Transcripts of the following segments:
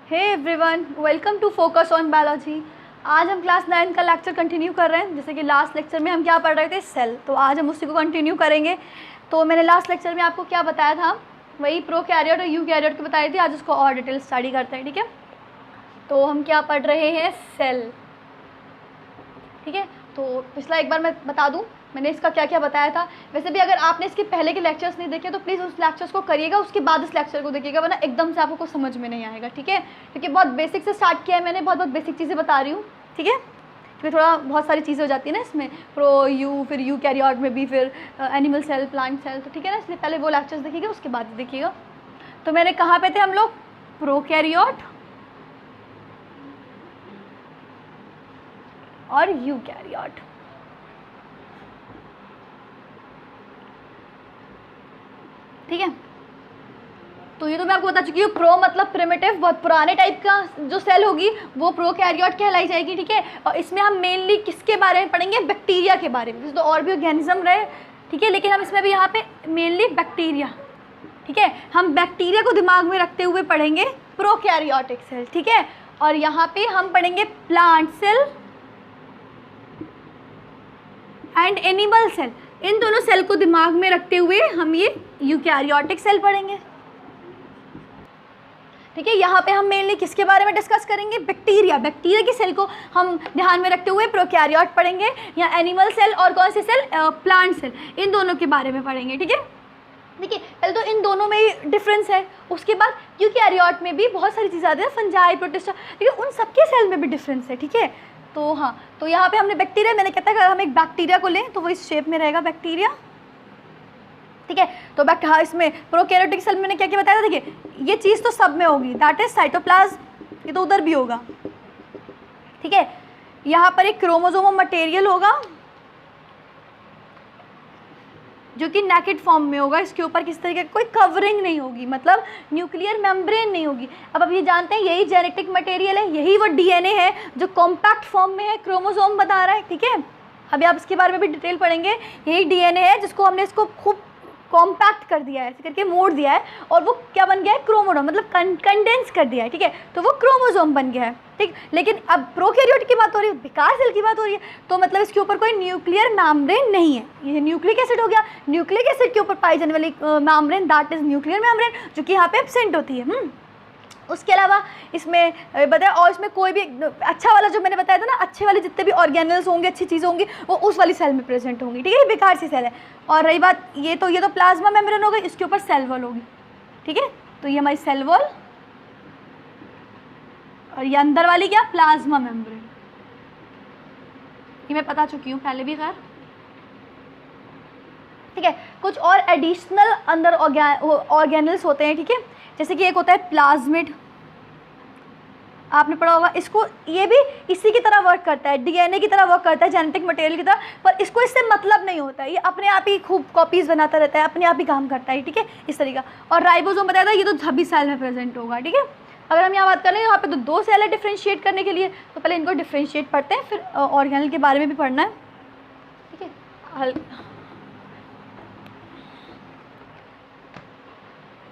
Hey everyone, welcome to focus on biology. आज हम class 9 का लेक्चर कंटिन्यू कर रहे हैं। जैसे कि लास्ट लेक्चर में हम क्या पढ़ रहे थे, सेल, तो आज हम उसी को कंटिन्यू करेंगे। तो मैंने लास्ट लेक्चर में आपको क्या बताया था, वही प्रोकैरियोट और यूकैरियोट को बताई थी। आज उसको और डिटेल स्टडी करते हैं, ठीक है। तो हम क्या पढ़ रहे हैं, सेल, ठीक है। तो पिछला एक बार मैं बता दूं मैंने इसका क्या क्या बताया था। वैसे भी अगर आपने इसके पहले के लेक्चर्स नहीं देखे तो प्लीज़ उस लेक्चर्स को करिएगा, उसके बाद इस लेक्चर को देखिएगा, वरना एकदम से आपको कुछ समझ में नहीं आएगा, ठीक है। क्योंकि बहुत बेसिक से स्टार्ट किया है मैंने, बहुत बेसिक चीज़ें बता रही हूँ, ठीक है। क्योंकि थोड़ा बहुत सारी चीज़ें हो जाती है ना इसमें, प्रो यू, फिर यू कैरियोट में भी, फिर एनिमल सेल, प्लांट सेल, तो ठीक है ना। इसलिए पहले वो लेक्चर्स देखिएगा, उसके बाद देखिएगा। तो मैंने कहाँ पे थे हम लोग, प्रोकैरियोट और यूकैरियोट, ठीक है। तो ये तो मैं आपको बता चुकी हूँ, प्रो मतलब प्रिमिटिव, बहुत पुराने टाइप का जो सेल होगी वो प्रोकैरियोट कहलाई जाएगी, ठीक है। और इसमें हम मेनली किसके बारे में पढ़ेंगे, बैक्टीरिया के बारे में। तो और भी ऑर्गेनिज्म रहे, ठीक है, लेकिन हम इसमें भी यहाँ पे मेनली बैक्टीरिया, ठीक है। हम बैक्टीरिया को दिमाग में रखते हुए पढ़ेंगे प्रोकैरियोटिक सेल, ठीक है। और यहाँ पे हम पढ़ेंगे plant cell and animal cell. इन दोनों सेल को दिमाग में रखते हुए हम ये यूकैरियोटिक सेल पढ़ेंगे, ठीक है। यहाँ पे हम मेनली किसके बारे में डिस्कस करेंगे, बैक्टीरिया। बैक्टीरिया की सेल को हम ध्यान में रखते हुए प्रोकैरियोट पढ़ेंगे, या एनिमल सेल और कौन से सेल, प्लांट सेल, इन दोनों के बारे में पढ़ेंगे, ठीक है। देखिए पहले तो इन दोनों में ही डिफरेंस है, उसके बाद यूकैरियोट में भी बहुत सारी चीज़ें आती हैं, फंजाई, प्रोटिस्टा, लेकिन उन सबके सेल में भी डिफरेंस है, ठीक है। तो हाँ, तो यहाँ पे हमने बैक्टीरिया, मैंने कहता है अगर हम एक बैक्टीरिया को लें तो वो इस शेप में रहेगा बैक्टीरिया, ठीक है। तो हाँ, इसमें प्रोकैरियोटिक सेल में मैंने क्या क्या बताया था, देखिए ये चीज़ तो सब में होगी, दैट इज साइटोप्लाज्म, ये तो उधर भी होगा, ठीक है। यहाँ पर एक क्रोमोसोम मटेरियल होगा जो कि नेकेड फॉर्म में होगा, इसके ऊपर किस तरीके की कोई कवरिंग नहीं होगी, मतलब न्यूक्लियर मेम्ब्रेन नहीं होगी। अब ये जानते हैं यही जेनेटिक मटेरियल है, यही वो डीएनए है जो कॉम्पैक्ट फॉर्म में है, क्रोमोसोम बता रहा है, ठीक है। अभी आप इसके बारे में भी डिटेल पढ़ेंगे। यही डीएनए है जिसको हमने इसको खूब कॉम्पैक्ट कर दिया है, ऐसे करके मोड़ दिया है, और वो क्या बन गया है, क्रोमोसोम, मतलब कंडेंस कर दिया है, ठीक है। तो वो क्रोमोसोम बन गया है, ठीक। लेकिन अब प्रोकैरियोट की बात हो रही है, विकास सेल की बात हो रही है, तो मतलब इसके ऊपर कोई न्यूक्लियर मेम्ब्रेन नहीं है। ये न्यूक्लिक एसिड हो गया, न्यूक्लिक एसिड के ऊपर पाई जाने वाली membrane, that is nuclear membrane, जो कि यहाँ पे एब्सेंट होती है। उसके अलावा इसमें बताया, और इसमें कोई भी अच्छा वाला जो मैंने बताया था ना, अच्छे वाले जितने भी ऑर्गेनल्स होंगे, अच्छी चीज़ें होंगी, वो उस वाली सेल में प्रेजेंट होंगी, ठीक है। ये बेकार सी सेल है। और रही बात ये तो प्लाज्मा मेम्ब्रेन हो गई, इसके ऊपर सेल वॉल होगी, ठीक है। तो ये हमारी सेल वॉल, और ये अंदर वाली क्या, प्लाज्मा मेम्ब्रेन, ये मैं बता चुकी हूँ पहले भी, खैर, ठीक है। कुछ और एडिशनल अंदर ऑर्गेनल्स होते हैं, ठीक है। जैसे कि एक होता है प्लाज्मिड, आपने पढ़ा होगा इसको, ये भी इसी की तरह वर्क करता है, डीएनए की तरह वर्क करता है, जेनेटिक मटेरियल की तरह, पर इसको इससे मतलब नहीं होता है, ये अपने आप ही खूब कॉपीज़ बनाता रहता है, अपने आप ही काम करता है, ठीक है, इस तरीका। और राइबोसोम बताया था, ये तो सभी सेल में प्रेजेंट होगा, ठीक है। अगर हम यहाँ बात करें, यहाँ पे तो दो सेल है डिफ्रेंशिएट करने के लिए, तो पहले इनको डिफ्रेंशिएट पढ़ते हैं, फिर ऑर्गेनल के बारे में भी पढ़ना है, ठीक है,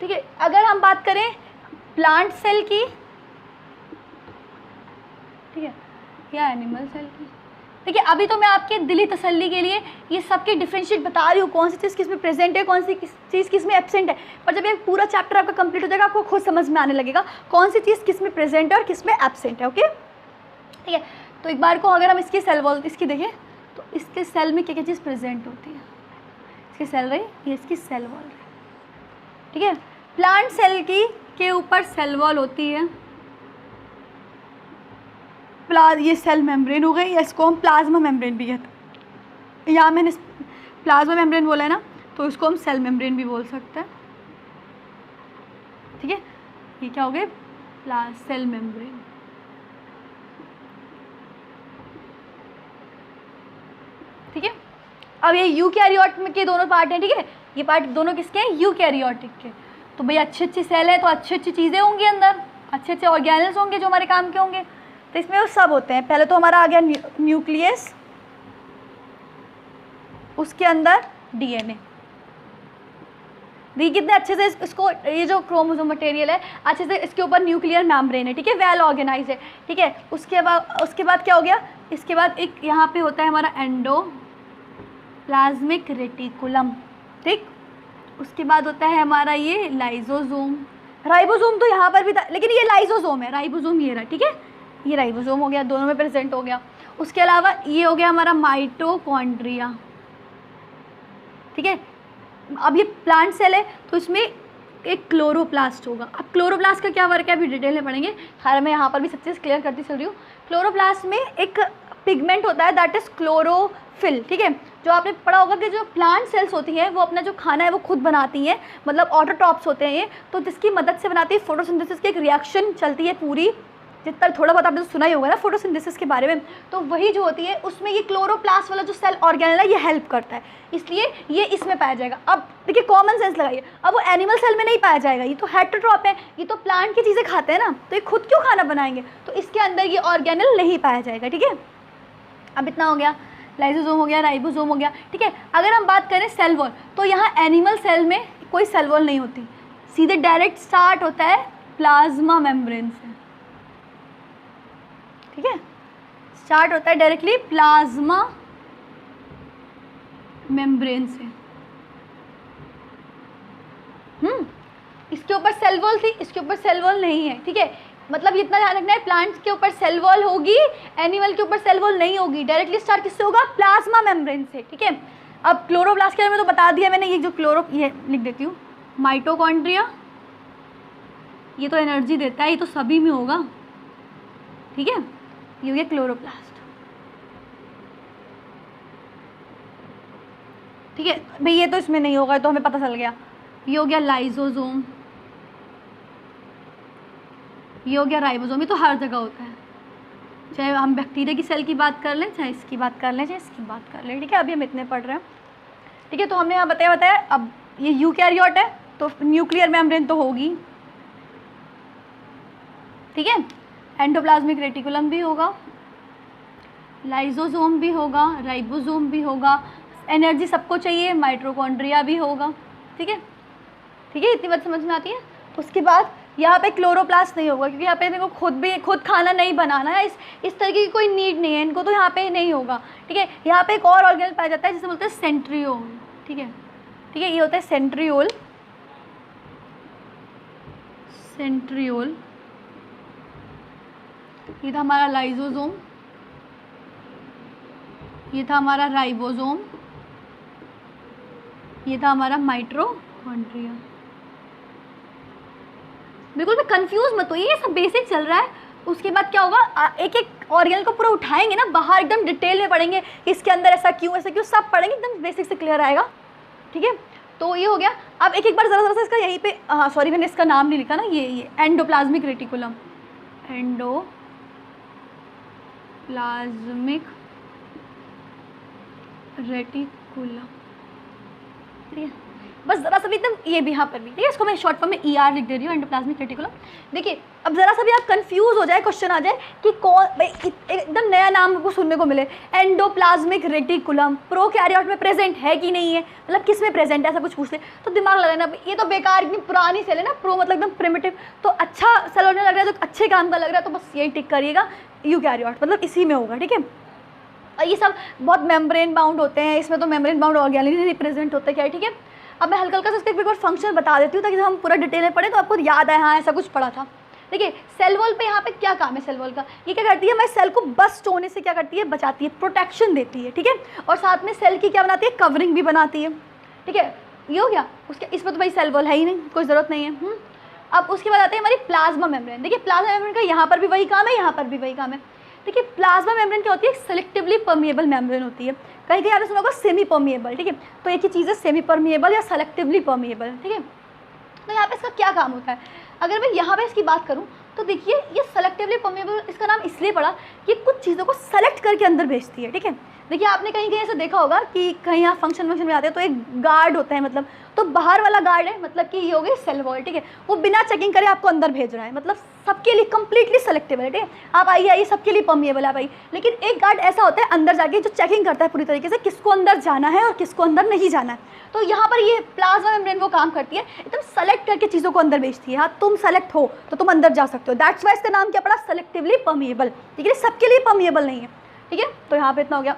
ठीक है। अगर हम बात करें प्लांट सेल की, ठीक है, या एनिमल सेल की, देखिए अभी तो मैं आपके दिली तसल्ली के लिए ये सबके डिफरेंशिएट बता रही हूँ, कौन सी चीज़ किस में प्रेजेंट है, कौन सी चीज़ किस में एब्सेंट है। पर जब ये पूरा चैप्टर आपका कंप्लीट हो जाएगा, आपको खुद समझ में आने लगेगा कौन सी चीज़ किस में प्रेजेंट है और किस में एब्सेंट है, ओके, ठीक है। तो एक बार को अगर हम इसकी सेल वॉल इसकी देखें, तो इसके सेल में क्या क्या चीज़ प्रेजेंट होती है, इसकी सेल रही, ये इसकी सेल वॉल रही, ठीक है। प्लांट सेल की के ऊपर सेल वॉल होती है, ये सेल मेम्ब्रेन हो गई, या इसको हम प्लाज्मा मेम्ब्रेन भी कहते हैं। यहाँ मैंने प्लाज्मा मेम्ब्रेन बोला है ना, तो इसको हम सेल मेम्ब्रेन भी बोल सकते हैं, ठीक है। ये क्या हो गए, सेल मेम्ब्रेन, ठीक है। अब ये यूकैरियोट के दोनों पार्ट हैं, ठीक है, ये पार्ट दोनों किसके हैं, यूकैरियोटिक के। तो भाई अच्छी अच्छी सेल है तो अच्छी अच्छी चीज़ें होंगी अंदर, अच्छे अच्छे ऑर्गेनल्स होंगे जो हमारे काम के होंगे, तो इसमें वो सब होते हैं। पहले तो हमारा आ गया न्यूक्लियस, उसके अंदर डीएनए, देखिए कितने अच्छे से इसको, ये जो क्रोमोसोम मटेरियल है अच्छे से इसके ऊपर न्यूक्लियर मेम्ब्रेन है, ठीक है, वेल ऑर्गेनाइज है, ठीक है। उसके बाद क्या हो गया, इसके बाद एक यहाँ पे होता है हमारा एंडोप्लाज्मिक रेटिकुलम, ठीक। उसके बाद होता है हमारा ये लाइजोसोम। राइबोसोम तो यहाँ पर भी था, लेकिन ये लाइजोसोम है, राइबोसोम ये रहा, ठीक है, ये राइबोसोम हो गया, दोनों में प्रेजेंट हो गया। उसके अलावा ये हो गया हमारा माइटोकॉन्ड्रिया, ठीक है। अब ये प्लांट सेल है तो इसमें एक क्लोरोप्लास्ट होगा। अब क्लोरोप्लास्ट का क्या वर्क है अभी डिटेल में पढ़ेंगे, खैर मैं यहाँ पर भी सब चीज़ क्लियर करती चल रही हूँ। क्लोरोप्लास्ट में एक पिगमेंट होता है दैट इज़ क्लोरोफिल, ठीक है। जो आपने पढ़ा होगा कि जो प्लांट सेल्स होती हैं वो अपना जो खाना है वो खुद बनाती हैं, मतलब ऑटोट्रॉप्स होते हैं ये, तो जिसकी मदद से बनाती है फोटोसिंथेसिस की एक रिएक्शन चलती है पूरी, जितना थोड़ा बहुत आपने सुना ही होगा ना फोटोसिंथेसिस के बारे में, तो वही जो होती है उसमें ये क्लोरोप्लास्ट वाला जो सेल ऑर्गेनेल है ये हेल्प करता है, इसलिए ये इसमें पाया जाएगा। अब देखिए कॉमन सेंस लगाइए, अब वो एनिमल सेल में नहीं पाया जाएगा, ये तो हेटेरोट्रॉप है, ये तो प्लांट की चीज़ें खाते हैं ना, तो ये खुद क्यों खाना बनाएंगे, तो इसके अंदर ये ऑर्गेनेल नहीं पाया जाएगा, ठीक है। अब इतना हो गया, लाइसोसोम हो गया, राइबोसोम हो गया, ठीक है। अगर हम बात करें सेल वॉल, तो यहाँ एनिमल सेल में कोई सेल वॉल नहीं होती, सीधे डायरेक्ट स्टार्ट होता है प्लाज्मा मेम्ब्रेन से, ठीक है, स्टार्ट होता है डायरेक्टली प्लाज्मा मेम्ब्रेन से। इसके ऊपर सेल वॉल थी, इसके ऊपर सेल वॉल नहीं है, ठीक है। मतलब इतना ध्यान रखना है, प्लांट्स के ऊपर सेल वॉल होगी, एनिमल के ऊपर सेल वॉल नहीं होगी, डायरेक्टली स्टार्ट किससे होगा, प्लाज्मा मेम्ब्रेन से, ठीक है। अब क्लोरोप्लास्ट के बारे में तो बता दिया मैंने, ये जो ये लिख देती हूँ, माइटोकॉन्ड्रिया, ये तो एनर्जी देता है, ये तो सभी में होगा, ठीक है, ये हो गया क्लोरोप्लास्ट, ठीक है भाई, ये तो इसमें नहीं होगा तो हमें पता चल गया। ये हो गया लाइसोसोम, ये हो गया राइबोसोम, ये तो हर जगह होता है, चाहे हम बैक्टीरिया की सेल की बात कर लें, चाहे इसकी बात कर लें, चाहे इसकी बात कर लें, ठीक है। अभी हम इतने पढ़ रहे हैं, ठीक है। तो हमने यहाँ बताया। अब ये यूकैरियोट है तो न्यूक्लियर मेम्ब्रेन तो होगी, ठीक है, एंडोप्लाज्मिक रेटिकुलम भी होगा, लाइसोसोम भी होगा, राइबोसोम भी होगा, एनर्जी सबको चाहिए, माइटोकॉन्ड्रिया भी होगा, ठीक है, ठीक है, इतनी बात समझ में आती है। उसके बाद यहाँ पे क्लोरोप्लास्ट नहीं होगा, क्योंकि यहाँ पे इनको खुद खाना नहीं बनाना है, इस तरीके की कोई नीड नहीं है इनको, तो यहाँ पे नहीं होगा, ठीक है। यहाँ पे एक और ऑर्गेनेल पाया जाता है जिसे बोलते हैं सेंट्रियोल, ठीक है, ठीक है, ये होता है सेंट्रियोल, सेंट्रियोल। ये था हमारा लाइसोसोम, ये था हमारा राइबोसोम, ये था हमारा माइटोकॉन्ड्रिया। बिल्कुल भी कंफ्यूज मत होइए, ये सब बेसिक चल रहा है। उसके बाद क्या होगा, एक एक ऑर्गेनेल को पूरा उठाएंगे ना बाहर, एकदम डिटेल में पढ़ेंगे, इसके अंदर ऐसा क्यों सब पढ़ेंगे, एकदम बेसिक से क्लियर आएगा, ठीक है। तो ये हो गया। अब एक बार ज़रा सा इसका यहीं पे, सॉरी मैंने इसका नाम नहीं लिखा ना, ये एंडोप्लाज्मिक रेटिकुलम, एंडोप्लाज्मिक रेटिकुलम, ठीक है। बस ज़रा सा भी एकदम, ये भी यहाँ पर भी, ठीक है, इसको मैं शॉर्ट फॉर्म में ER लिख दे रही हूँ, एंडोप्लाज्मिक रेटिकुलम। देखिए अब ज़रा सा भी आप कंफ्यूज हो जाए, क्वेश्चन आ जाए कि कौन भाई, एकदम नया नाम आपको सुनने को मिले, एंडोप्लाज्मिक रेटिकुलम प्रोकैरियोट में प्रेजेंट है कि नहीं है, मतलब किस में प्रेजेंट है, ऐसा कुछ पूछते तो दिमाग लगाना, ये तो बेकार इतनी पुरानी सेल है ना, प्रो मतलब एकदम प्रिमिटिव, तो अच्छा सेल होने लग रहा है, तो अच्छे काम का लग रहा है, तो बस यही टिक करिएगा, यूकैरियोट मतलब इसी में होगा, ठीक है। ये सब बहुत मेम्ब्रेन बाउंड होते हैं, इसमें तो मेम्ब्रेन बाउंड ऑर्गेनेल रिप्रेजेंट होता है, क्या है, ठीक है। अब मैं हल्का से इसका एक बार फंक्शन बता देती हूँ ताकि हम पूरा डिटेल में पढ़ें तो आपको याद आए, हाँ ऐसा कुछ पढ़ा था। देखिए सेल वॉल पे यहाँ पे क्या काम है सेल वॉल का, ये क्या करती है, हमारे सेल को बस्ट होने से क्या करती है, बचाती है, प्रोटेक्शन देती है, ठीक है। और साथ में सेल की क्या बनाती है, कवरिंग भी बनाती है, ठीक है। ये हो गया उसके, इसमें तो भाई सेल वॉल है ही नहीं, कोई ज़रूरत नहीं है। अब उसके बाद आते हैं हमारी प्लाज्मा मेम्ब्रेन। देखिए प्लाज्मा मेम्ब्रेन का यहाँ पर भी वही काम है, यहाँ पर भी वही काम है। देखिए प्लाज्मा मेम्ब्रेन क्या होती है, सेलेक्टिवली परमिएबल मेम्ब्रेन होती है, कहीं कहीं आपने सुना होगा सेमी परमिएबल, ठीक है। तो एक ही चीज़ है सेमी परमिएबल या सेलेक्टिवली परमिएबल, ठीक है। तो यहाँ पे इसका क्या काम होता है, अगर मैं यहाँ पे इसकी बात करूँ तो देखिए ये सेलेक्टिवली परमिएबल इसका नाम इसलिए पड़ा कि कुछ चीज़ों को सेलेक्ट करके अंदर भेजती है, ठीक है। देखिए आपने कहीं कहीं ऐसा देखा होगा कि कहीं आप फंक्शन में आते हैं तो एक गार्ड होता है, मतलब तो बाहर वाला गार्ड है, मतलब कि ये हो गई सेल वॉल, ठीक है। वो बिना चेकिंग करे आपको अंदर भेज रहा है, मतलब सबके लिए कंप्लीटली सेलेक्टेबल है, ठीक है। आप आइए सबके लिए परमिएबल है, आप आइए। लेकिन एक गार्ड ऐसा होता है अंदर जाके जो चेकिंग करता है पूरी तरीके से किसको अंदर जाना है और किसको अंदर नहीं जाना है। तो यहाँ पर ये प्लाज्मा मेम्ब्रेन वो काम करती है, एकदम सेलेक्ट करके चीज़ों को अंदर भेजती है। हाँ, तुम सेलेक्ट हो तो तुम अंदर जा सकते हो, दैट्स वाई इसका नाम क्या पड़ा, सेलेक्टिवली परमिएबल, ठीक है। सबके लिए परमिएबल नहीं है, ठीक है। तो यहाँ पे इतना हो गया।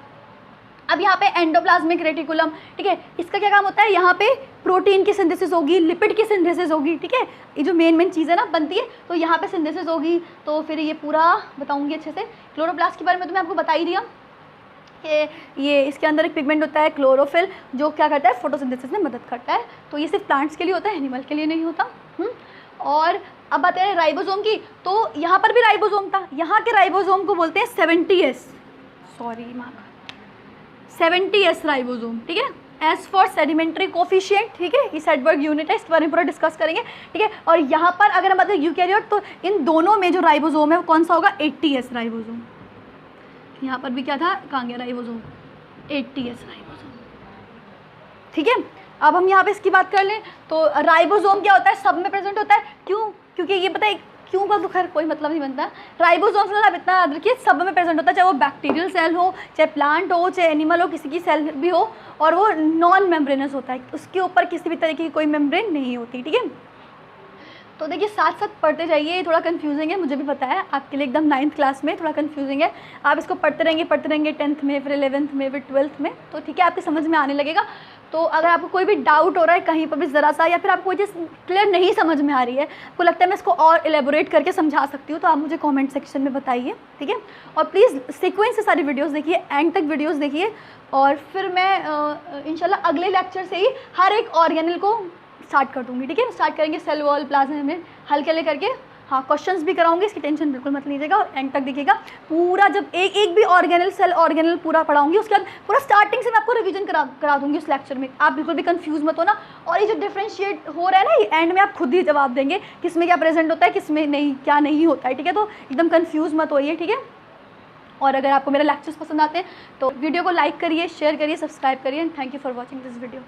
अब यहाँ पे एंडोप्लाज्मिक रेटिकुलम, ठीक है, इसका क्या काम होता है, यहाँ पे प्रोटीन की सिंथेसिस होगी, लिपिड की सिंथेसिस होगी, ठीक है। ये जो मेन चीज़ है ना बनती है, तो यहाँ पे सिंथेसिस होगी। तो फिर ये पूरा बताऊँगी अच्छे से। क्लोरोप्लास्ट के बारे में तो मैं आपको बता ही दिया कि ये इसके अंदर एक पिगमेंट होता है क्लोरोफिल, जो क्या करता है, फोटोसिंथेसिस में मदद करता है। तो ये सिर्फ प्लांट्स के लिए होता है, एनिमल के लिए नहीं होता। और अब बात करें राइबोसोम की, तो यहाँ पर भी राइबोसोम था। यहाँ के राइबोसोम को बोलते हैं 70S राइबोसोम, ठीक है। एस फॉर सेडिमेंट्री कोफिशिएंट, ठीक है, ये सेडबर्ग यूनिट है, इस बारे में पूरा डिस्कस करेंगे, ठीक है। और यहाँ पर अगर हम मतलब यूकैरियोट, तो इन दोनों में जो राइबोसोम है वो कौन सा होगा, 80S राइबोसोम। यहाँ पर भी क्या था, कहाँ गया राइबोसोम, 80S राइबोसोम, ठीक है। अब हम यहाँ पे इसकी बात कर लें तो राइबोसोम क्या होता है, सब में प्रेजेंट होता है। क्यों, क्योंकि ये पता है क्यों का तो खैर कोई मतलब नहीं बनता। राइबोसोम से आप इतना याद रखिए, सब में प्रेजेंट होता है, चाहे वो बैक्टीरियल सेल हो, चाहे प्लांट हो, चाहे एनिमल हो, किसी की सेल भी हो। और वो नॉन मेम्ब्रेनस होता है, उसके ऊपर किसी भी तरीके की कोई मेम्ब्रेन नहीं होती, ठीक है। तो देखिए साथ साथ पढ़ते जाइए, थोड़ा कन्फ्यूजिंग है, मुझे भी पता है आपके लिए, एकदम 9th क्लास में थोड़ा कन्फ्यूजिंग है। आप इसको पढ़ते रहेंगे 10th में, फिर 11th में, फिर 12th में, तो ठीक है, आपकी समझ में आने लगेगा। तो अगर आपको कोई भी डाउट हो रहा है कहीं पर भी ज़रा सा, या फिर आपको कोई चीज़ क्लियर नहीं समझ में आ रही है, आपको लगता है मैं इसको और एलेबोरेट करके समझा सकती हूँ, तो आप मुझे कमेंट सेक्शन में बताइए, ठीक है। और प्लीज़ सीक्वेंस से सारी वीडियोस देखिए, एंड तक वीडियोस देखिए। और फिर मैं इंशाल्लाह अगले लेक्चर से ही हर एक ऑर्गेनल को स्टार्ट कर दूँगी, ठीक है। स्टार्ट करेंगे सेल वॉल, प्लाज्मा में हल्के ले करके, हाँ क्वेश्चंस भी कराऊंगी, इसकी टेंशन बिल्कुल मत लीजिएगा। और एंड तक देखिएगा पूरा, जब एक भी ऑर्गेनल सेल ऑर्गेनल पूरा पढ़ाऊंगी, उसके बाद पूरा स्टार्टिंग से मैं आपको रिवीजन करा दूंगी उस लेक्चर में। आप बिल्कुल भी कंफ्यूज मत होना। और ये जो डिफ्रेंशिएट हो रहा है ना, ये एंड में आप खुद ही जवाब देंगे किस में क्या प्रेजेंट होता है, किस में नहीं, क्या नहीं होता है, ठीक है। तो एकदम कन्फ्यूज मत होइए, ठीक है। और अगर आपको मेरे लेक्चर्स पसंद आते हैं तो वीडियो को लाइक करिए, शेयर करिए, सब्सक्राइब करिए। And thank you for watching this video.